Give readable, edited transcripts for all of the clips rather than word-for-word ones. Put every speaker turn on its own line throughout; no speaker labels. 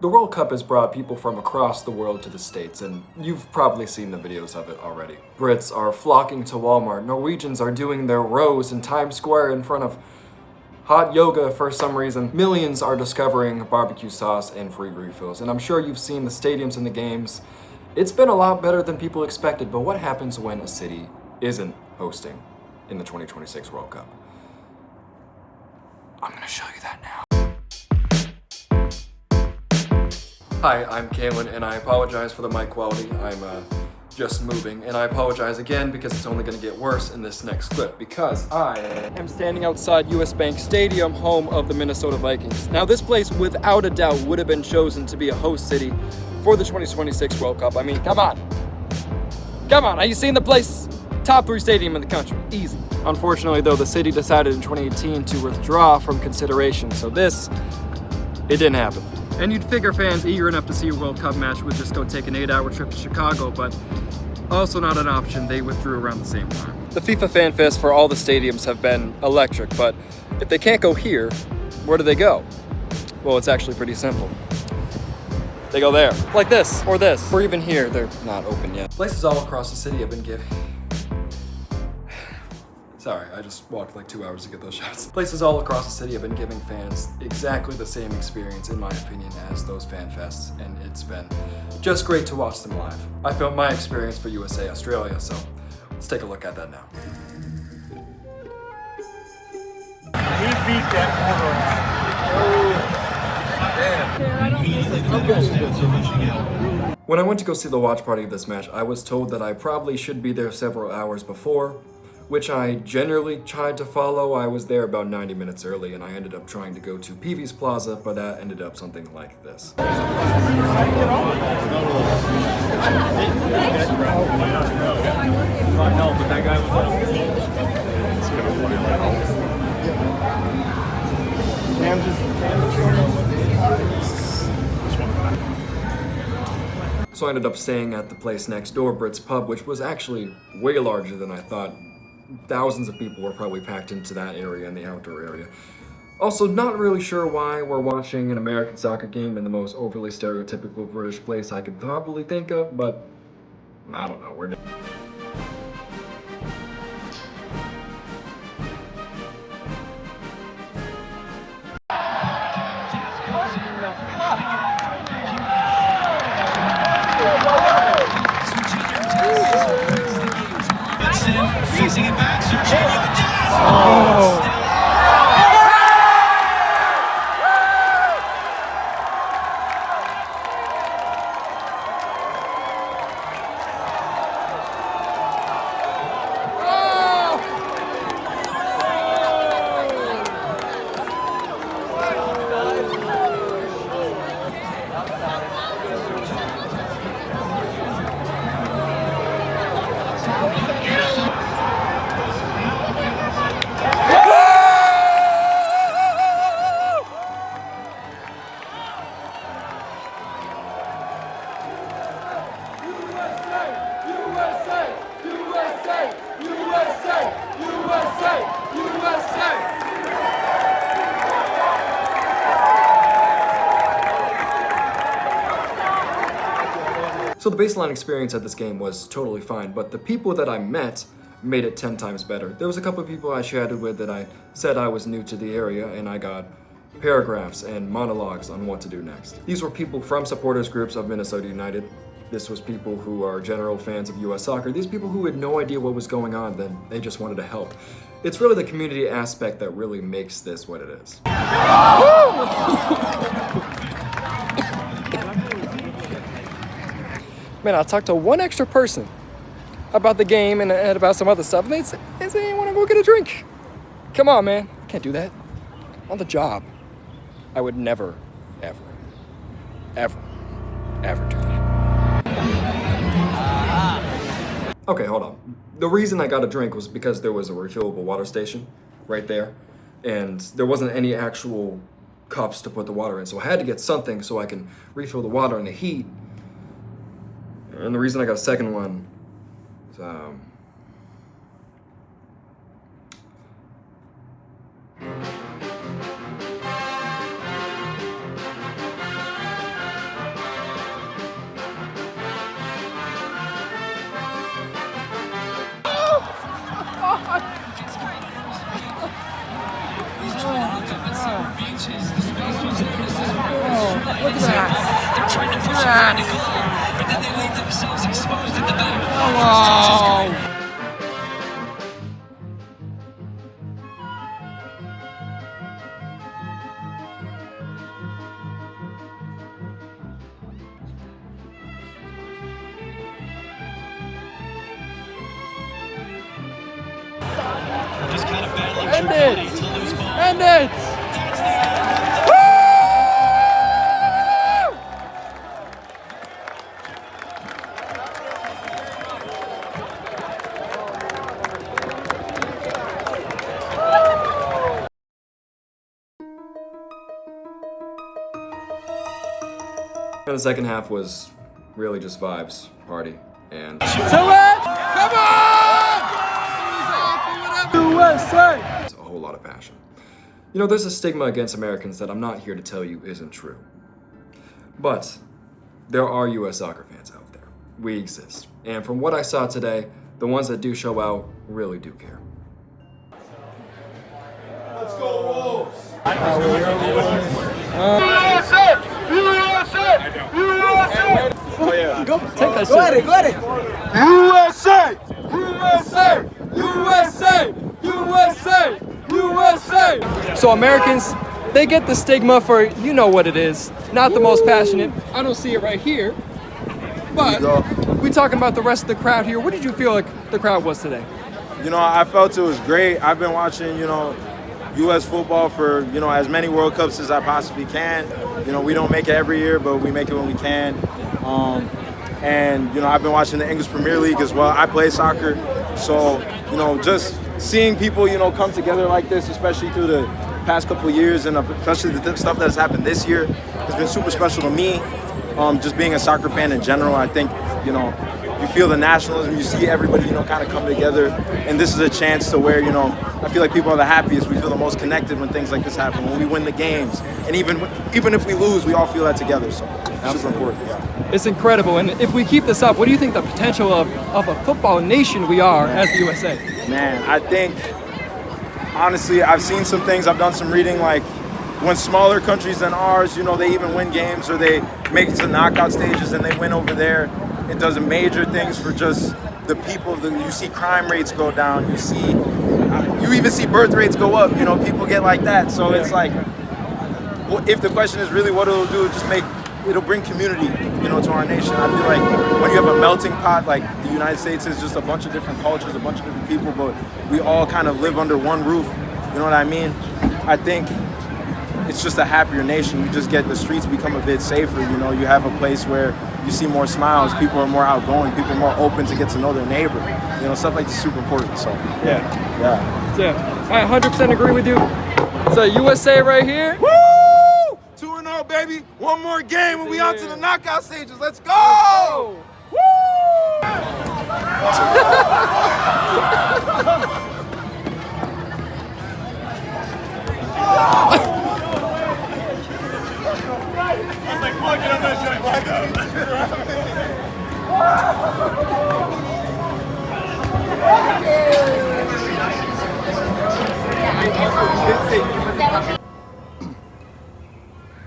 The World Cup has brought people from across the world to the States, and you've probably seen the videos of it already. Brits are flocking to Walmart, Norwegians are doing their rows in Times Square in front of hot yoga for some reason. Millions are discovering barbecue sauce and free refills, and I'm sure you've seen the stadiums and the games. It's been a lot better than people expected, but what happens when a city isn't hosting in the 2026 World Cup? I'm gonna show you that now. Hi, I'm Kalen, and I apologize for the mic quality. I'm just moving, and I apologize again because it's only going to get worse in this next clip because I am standing outside US Bank Stadium, home of the Minnesota Vikings. Now, this place, without a doubt, would have been chosen to be a host city for the 2026 World Cup. I mean, come on. Come on, are you seeing the place? Top 3 stadium in the country, easy. Unfortunately, though, the city decided in 2018 to withdraw from consideration, so it didn't happen. And you'd figure fans eager enough to see a World Cup match would just go take an 8-hour trip to Chicago, but also not an option. They withdrew around the same time. The FIFA Fan Fest for all the stadiums have been electric, but if they can't go here, where do they go? Well, it's actually pretty simple. They go there, like this, or even here. They're not open yet. Places all across the city have been giving. Sorry, I just walked like 2 hours to get those shots. Places all across the city have been giving fans exactly the same experience, in my opinion, as those fan fests, and it's been just great to watch them live. I filmed my experience for USA Australia, so let's take a look at that now.
He beat that corner.
When I went to go see the watch party of this match, I was told that I probably should be there several hours before, which I generally tried to follow. I was there about 90 minutes early, and I ended up trying to go to Peavy's Plaza, but that ended up something like this.
No, but that guy was
So I ended up staying at the place next door, Brit's Pub, which was actually way larger than I thought. Thousands of people were probably packed into that area and the outdoor area. Also, not really sure why we're watching an American soccer game in the most overly stereotypical British place I could probably think of, but I don't know. We're
Facing it back,
So the baseline experience at this game was totally fine, but the people that I met made it 10 times better. There was a couple of people I chatted with that I said I was new to the area, and I got paragraphs and monologues on what to do next. These were people from supporters groups of Minnesota United. This was people who are general fans of US soccer. These people who had no idea what was going on, then they just wanted to help. It's really the community aspect that really makes this what it is. Man, I talked to one extra person about the game and about some other stuff, and they said, "Hey, want to go get a drink?" Come on, man. I can't do that. On the job. I would never, ever, ever, ever do that. Okay, hold on. The reason I got a drink was because there was a refillable water station right there, and there wasn't any actual cups to put the water in, so I had to get something so I can refill the water in the heat. And the reason I got a second one is, Look at that.
They're trying to push it
That.
in the goal, but then they leave themselves exposed at the back.
Wow.
Just kind of battling
End
through
it.
body to lose ball.
End it.
That's the end.
And the second half was really just vibes, party, and
To it! Come on! USA!
a whole lot of passion. You know, there's a stigma against Americans that I'm not here to tell you isn't true. But there are US soccer fans out there. We exist. And from what I saw today, the ones that do show out really do care.
Let's go, Wolves!
Go take that shit.
Go at it.
USA! USA! USA! USA! USA! So Americans, they get the stigma for, you know what it is, not the most passionate. I don't see it right here. But we talking about the rest of the crowd here. What did you feel like the crowd was today?
You know, I felt it was great. I've been watching, U.S. football for, as many World Cups as I possibly can. We don't make it every year, but we make it when we can. And I've been watching the English Premier League as well. I play soccer. So, just seeing people, come together like this, especially through the past couple of years, and especially the stuff that has happened this year, has been super special to me. Just being a soccer fan in general, I think, you feel the nationalism, you see everybody, kind of come together. And this is a chance to where, I feel like people are the happiest. We feel the most connected when things like this happen, when we win the games. And even if we lose, we all feel that together. So it's super important. Yeah.
It's incredible. And if we keep this up, what do you think the potential of a football nation we are as the USA?
Man, I think, honestly, I've seen some things, I've done some reading, like when smaller countries than ours, they even win games or they make it to knockout stages and they win over there. It does major things for just the people. You see crime rates go down. You even see birth rates go up. People get like that. So it's like, if the question is really what it'll do, it'll bring community, to our nation. I feel like when you have a melting pot, like the United States is just a bunch of different cultures, a bunch of different people, but we all kind of live under one roof. You know what I mean? I think it's just a happier nation. You just get the streets become a bit safer. You have a place where you see more smiles, people are more outgoing, people are more open to get to know their neighbor. Stuff like this is super important. So yeah.
I 100% agree with you. So USA right here.
Woo! 2-0, baby. One more game and we on to the knockout stages. Let's go! Woo!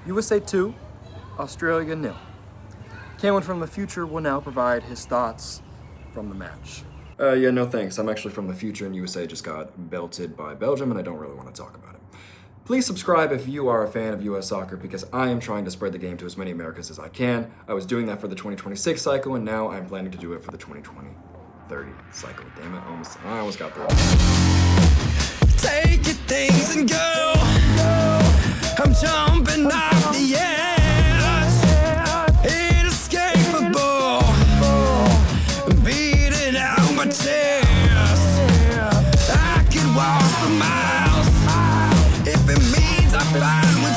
USA 2, Australia 0. Kalen from the future will now provide his thoughts from the match. Yeah, no thanks. I'm actually from the future and USA just got belted by Belgium and I don't really want to talk about it. Please subscribe if you are a fan of US soccer because I am trying to spread the game to as many Americans as I can. I was doing that for the 2026 cycle and now I'm planning to do it for the 2020-30 cycle. Damn it, I almost got through.
Take your things and go. I'm jumping off the edge.